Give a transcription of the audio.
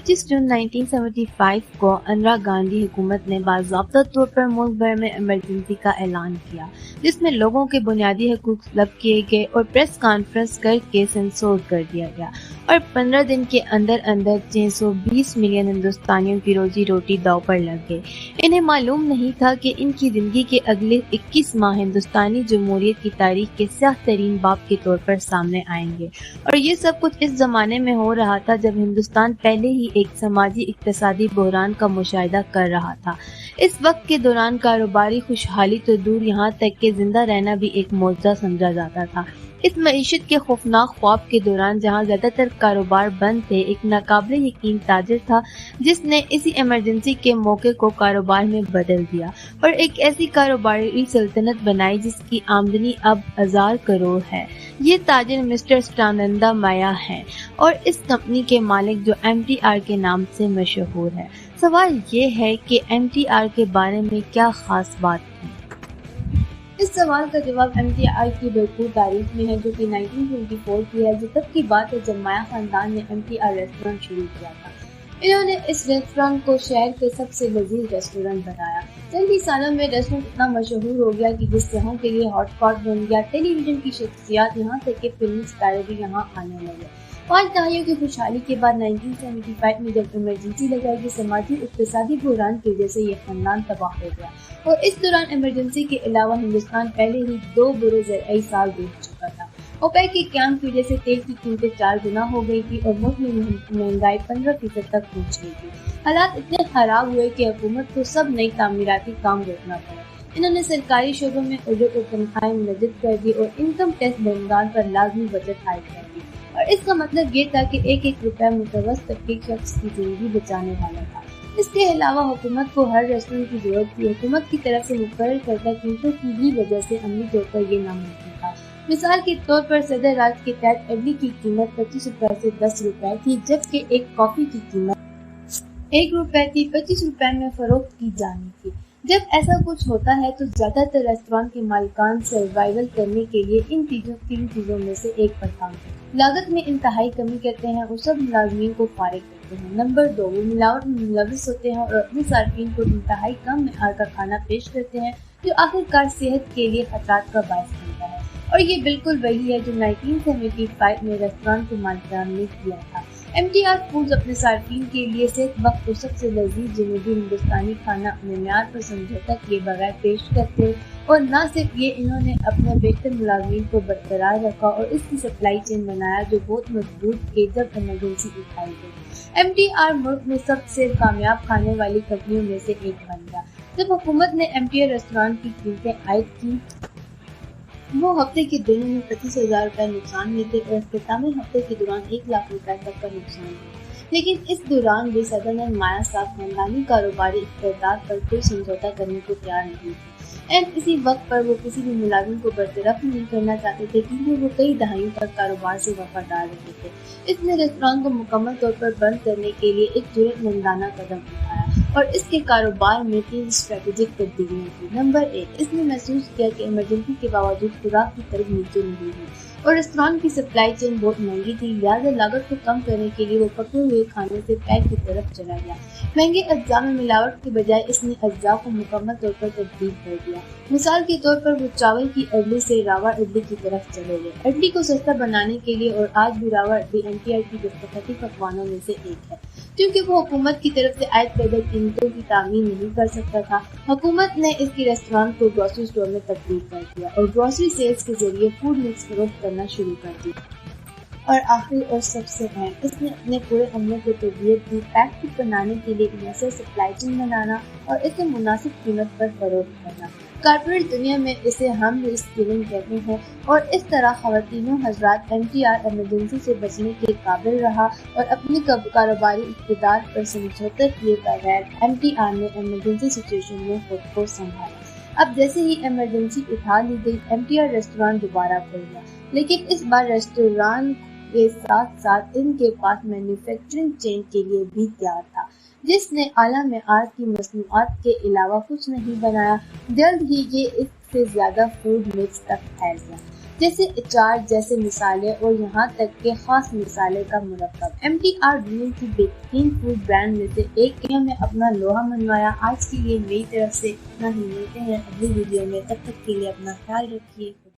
25 जून 1975 को इंदिरा गांधी हुकूमत ने बाज़ाब्ता तौर पर मुल्क भर में इमरजेंसी का ऐलान किया, जिसमें लोगों के बुनियादी हकूक तलब किए गए और प्रेस कॉन्फ्रेंस करके सेंसर कर दिया गया और 15 दिन के अंदर अंदर 620 मिलियन हिंदुस्तानियों की रोजी रोटी दांव पर लग गई। इन्हें मालूम नहीं था कि इनकी जिंदगी के अगले 21 माह हिंदुस्तानी जमहूरियत की तारीख के स्याह तरीन बाब के तौर पर सामने आएंगे। और ये सब कुछ इस जमाने में हो रहा था जब हिंदुस्तान पहले ही एक समाजी इक्तिसादी बहरान का मुशाहिदा कर रहा था। इस वक्त के दौरान कारोबारी खुशहाली तो दूर, यहाँ तक कि जिंदा रहना भी एक मौजज़ा समझा जाता था। इस मईशत के खौफनाक ख्वाब के दौरान जहाँ ज्यादातर कारोबार बंद थे, एक नाकाबिले यकीन ताजिर था जिसने इसी इमरजेंसी के मौके को कारोबार में बदल दिया और एक ऐसी कारोबारी सल्तनत बनाई जिसकी आमदनी अब 1000 करोड़ है। ये ताजिर मिस्टर सदानंद माया हैं और इस कंपनी के मालिक जो MTR के नाम से मशहूर है। सवाल ये है कि MTR के बारे में क्या खास बात थी? इस सवाल का जवाब MTR की भरपूर तारीख में है, जो कि 1924 की है, जो तब की बात है जब माया खानदान ने MTR रेस्टोरेंट शुरू किया था। इन्होंने इस रेस्टोरेंट को शहर के सबसे लजीज रेस्टोरेंट बनाया। चंद ही सालों में रेस्टोरेंट इतना मशहूर हो गया कि जिस जगहों के लिए हॉटस्पॉट बन गया। टेलीविजन की शख्सियात, यहाँ तक कि फिल्मी स्टार भी यहाँ आने लगे। 5 दहाइयों की खुशहाली के बाद 1975 में जब इमरजेंसी लगाई गई, समाजी इक्तिसादी बहरान की वजह से ये खानदान तबाह हो गया और इस दौरान इमरजेंसी के अलावा हिंदुस्तान पहले ही 2 बुरे ज़राई साल देख चुका था। ओपेक के क़याम की वजह से तेल की कीमतें 4 गुना हो गई थी और मुल्क में महंगाई 15% तक पहुंच गई थी। हालात इतने खराब हुए कि हुकूमत को सब नई तामीराती काम रोकना पड़ा। इन्होंने सरकारी शोबों में उजरत और तनख्वाहें मुनज़्ज़द कर दी और इनकम टैक्स बंदान पर लाजमी बचत आयद कर दी और इसका मतलब ये था कि एक रुपया मुतवस्सित तबके के शख्स की जिंदगी बचाने वाला था। इसके अलावा हुकूमत को हर रेस्टोरेंट की जरूरत थी। हुकूमत की तरफ से मुकर्रर करदा कीमतों की ही वजह से अमली तौर पर ये नामुमकिन था। मिसाल के तौर पर सदर राज के तहत इडली की कीमत 25 रुपए से 10 रुपए थी, जबकि एक कॉफी की कीमत 1 रुपए थी, 25 रुपए में फरोख्त की जानी थी। जब ऐसा कुछ होता है तो ज्यादातर रेस्टोरेंट के मालिकान सर्वाइवल करने के लिए इन 3 चीजों में से एक पर काम करते हैं। लागत में इंतहाई कमी करते हैं और सब मुलाजमीन को फारिग करते हैं। नंबर 2, वो मिलावट में मुलविस होते हैं और अपने सार्फिन को इंतहाई कम मिआर का खाना पेश करते हैं, जो आखिरकार सेहत के लिए खतरात का बायस बनता है। और ये बिल्कुल वही है जो 1975 में रेस्टोरेंट के मालिकान ने किया था। MTR फूड्स अपने सार्फिन के लिए सेहत वक्त और सबसे लजीज जनूबी हिंदुस्तानी खाना अपने म्यार पर समझौता किए बगैर पेश करते और न सिर्फ ये, इन्होंने अपने बेहतर मुलाजमीन को बरकरार रखा और इसकी सप्लाई चेन बनाया जो बहुत मजबूत के जब इमरजेंसी उठाई गई। MTR मुल्क में सबसे कामयाब खाने वाली कंपनियों में से एक बन गया। जब हुकूमत ने MTR रेस्टोरेंट की कीमतें आयद की, वो हफ्ते के दिनों में 25,000 रुपए नुकसान में थे और इख्तितामी हफ्ते के दौरान 1 लाख रुपए तक का नुकसान हुआ। लेकिन इस दौरान भी सदर माया साहब खानदानी कारोबारी इख्तियार पर कोई समझौता करने को तैयार नहीं थे। एंड इसी वक्त पर वो किसी भी मुलाजिम को बरतरफ नहीं करना चाहते थे, क्योंकि वो कई दहाइयों तक कारोबार से वफादार रहे थे। इसने रेस्टोरेंट को मुकम्मल तौर पर बंद करने के लिए एक जुर्रतमंदाना कदम उठाया और इसके कारोबार में 3 स्ट्रेटेजिक तब्दीलियां की। नंबर 1, इसने महसूस किया कि इमरजेंसी के बावजूद खुराक की तरफ नीचे नहीं हुई और रेस्टोरेंट की सप्लाई चेन बहुत महंगी थी, लिहाजा लागत को कम करने के लिए वो पके हुए खाने से पैक की तरफ चला गया। महंगे अज्जा में मिलावट के बजाय इसने अज्जा को मुकम्मल तौर पर तब्दील कर दिया। मिसाल के तौर पर वो चावल की इडली से रावा इडली की तरफ चले गए। इडली को सस्ता बनाने के लिए, और आज भी रावा इडली MTR की दस्तखती पकवानों में से एक है, क्योंकि वो हुकूमत की तरफ से आयद पैदा कीमतों की तामीन नहीं कर सकता था। हुकूमत ने इसकी रेस्टोरेंट को ग्रोसरी स्टोर में तब्दील कर दिया और ग्रोसरी सेल्स के जरिए फूड मिक्स फरोख्त करना शुरू कर दिया। और आखिरी और सबसे अहम, इसने अपने पूरे अमले को तरबियत दी पैक फूड बनाने के लिए इन्हें सप्लाई चेन बनाना और इसे मुनासिब कीमत पर फरोख्त करना। कॉर्पोरेट दुनिया में इसे हम रिस्किलिंग कहते हैं और इस तरह ख़वातीनो हज़रात MTR इमरजेंसी से बचने के काबिल रहा और अपनी कारोबारी इक़्तिदार पर समझौता किए बगैर MTR ने इमरजेंसी सिचुएशन में खुद को संभाला। अब जैसे ही इमरजेंसी उठा ली गई, MTR रेस्टोरेंट दोबारा खुल गया, लेकिन इस बार रेस्टोरेंट के साथ साथ इनके पास मैन्युफैक्चरिंग चेन के लिए भी तैयार था, जिसने आला मेआर की मसनूआत के अलावा कुछ नहीं बनाया। जल्द ही ये इससे ज्यादा फूड मिक्स तक फैल गया। جیسے اچار جیسے مسالے اور یہاں تک کہ خاص مسالے کا مرکب۔ MTR دنیا کی بہترین فوڈ برانڈ میں سے ایک ہے۔ میں اپنا لوہا منوایا۔ آج کے لیے میری طرف سے اتنا ہی، ملتے ہیں اگلی ویڈیو میں، تب تک کے لیے اپنا خیال رکھیے۔